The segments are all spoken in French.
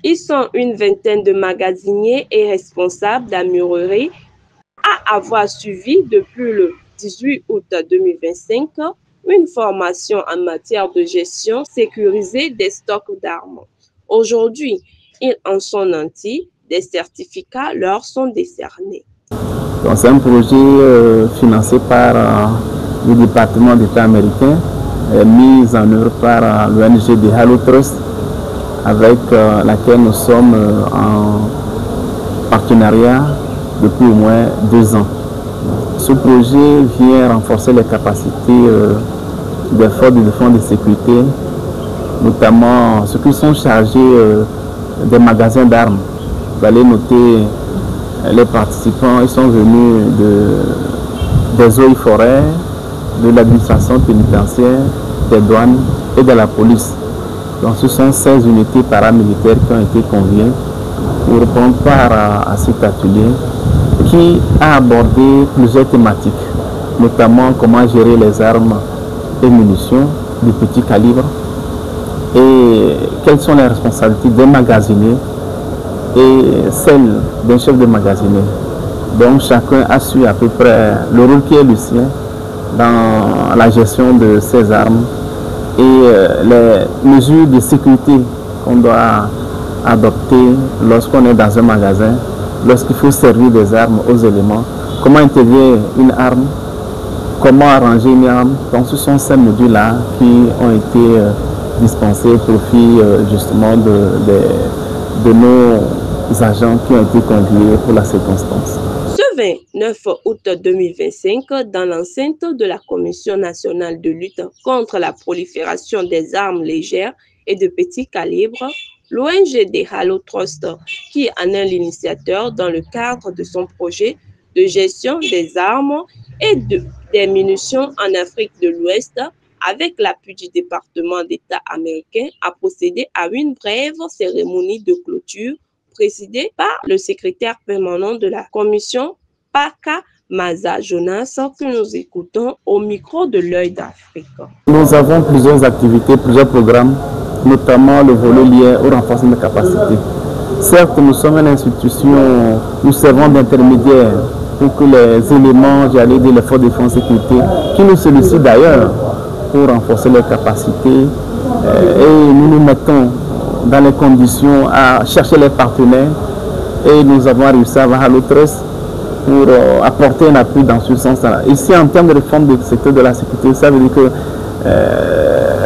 Ils sont une vingtaine de magasiniers et responsables d'armurerie à avoir suivi depuis le 18 août 2025 une formation en matière de gestion sécurisée des stocks d'armes. Aujourd'hui, ils en sont nantis, des certificats leur sont décernés. C'est un projet financé par le département d'État américain, mis en œuvre par l'ONG de Halo Trust, avec laquelle nous sommes en partenariat depuis au moins 2 ans. Ce projet vient renforcer les capacités des forces de défense et de sécurité, notamment ceux qui sont chargés des magasins d'armes. Vous allez noter les participants, ils sont venus des eaux et forêts, de l'administration pénitentiaire, des douanes et de la police. Donc ce sont 16 unités paramilitaires qui ont été conviées pour prendre part à cet atelier qui a abordé plusieurs thématiques, notamment comment gérer les armes et munitions de petit calibre et quelles sont les responsabilités des magasiniers et celles d'un chef de magasinier. Donc chacun a su à peu près le rôle qui est le sien dans la gestion de ces armes et les mesures de sécurité qu'on doit adopter lorsqu'on est dans un magasin, lorsqu'il faut servir des armes aux éléments, comment intégrer une arme, comment arranger une arme. Donc ce sont ces modules-là qui ont été dispensés au profit justement de nos agents qui ont été conviés pour la circonstance. Ce 29 août 2025, dans l'enceinte de la Commission nationale de lutte contre la prolifération des armes légères et de petit calibre, l'ONG des Halo Trust, qui en est l'initiateur dans le cadre de son projet de gestion des armes et des munitions en Afrique de l'Ouest, avec l'appui du département d'État américain, a procédé à une brève cérémonie de clôture présidée par le secrétaire permanent de la commission, Paka Maza Jonas, que nous écoutons au micro de l'Œil d'Afrique. Nous avons plusieurs activités, plusieurs programmes, notamment le volet lié au renforcement des capacités. Certes, nous sommes une institution, nous servons d'intermédiaire pour que les éléments, j'allais dire les forces de défense et sécurité, qui nous sollicitent d'ailleurs pour renforcer les capacités, et nous nous mettons dans les conditions à chercher les partenaires et nous avons réussi à avoir Halo Trust pour apporter un appui dans ce sens-là. Ici, en termes de réforme du secteur de la sécurité, ça veut dire que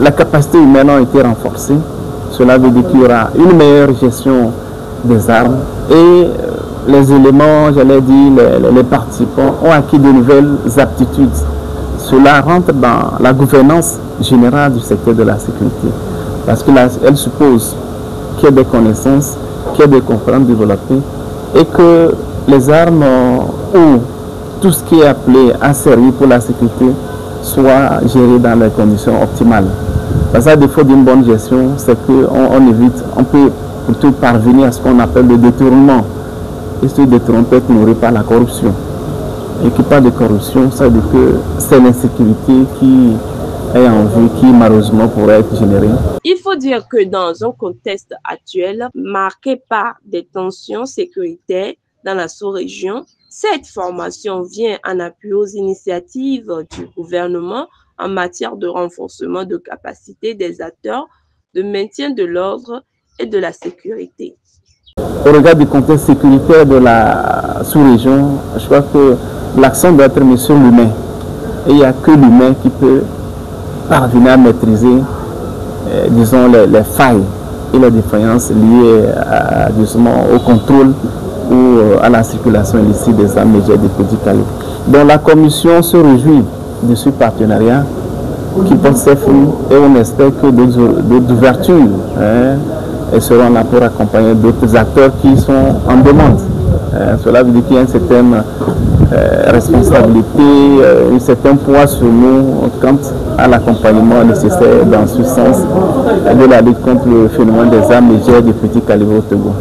la capacité humaine a été renforcée. Cela veut dire qu'il y aura une meilleure gestion des armes et les éléments, j'allais dire, les participants ont acquis de nouvelles aptitudes. Cela rentre dans la gouvernance générale du secteur de la sécurité parce qu'elle suppose qu'il y ait des connaissances, qu'il y ait des compétences développées et que les armes ou tout ce qui est appelé à servir pour la sécurité soit géré dans les conditions optimales. Parce qu'à défaut d'une bonne gestion, c'est qu'on évite, on peut plutôt parvenir à ce qu'on appelle le détournement. Et ce détournement peut être nourri par la corruption. Et qui parle de corruption, ça veut dire que c'est l'insécurité qui est en vue, qui malheureusement pourrait être générée. Il faut dire que dans un contexte actuel marqué par des tensions sécuritaires dans la sous-région, cette formation vient en appui aux initiatives du gouvernement en matière de renforcement de capacité des acteurs de maintien de l'ordre et de la sécurité. Au regard du contexte sécuritaire de la sous-région, je crois que l'accent doit être mis sur l'humain. Et il n'y a que l'humain qui peut parvenir à maîtriser, disons, les failles et les défaillances liées justement au contrôle ou à la circulation illicite des armes légères de petit calibre. Donc la commission se réjouit de ce partenariat qui porte ses fruits et on espère que d'autres ouvertures seront là pour accompagner d'autres acteurs qui sont en demande. Cela veut dire qu'il y a une certaine responsabilité, un certain poids sur nous quant à l'accompagnement nécessaire dans ce sens de la lutte contre le phénomène des armes légères de petit calibre au Togo.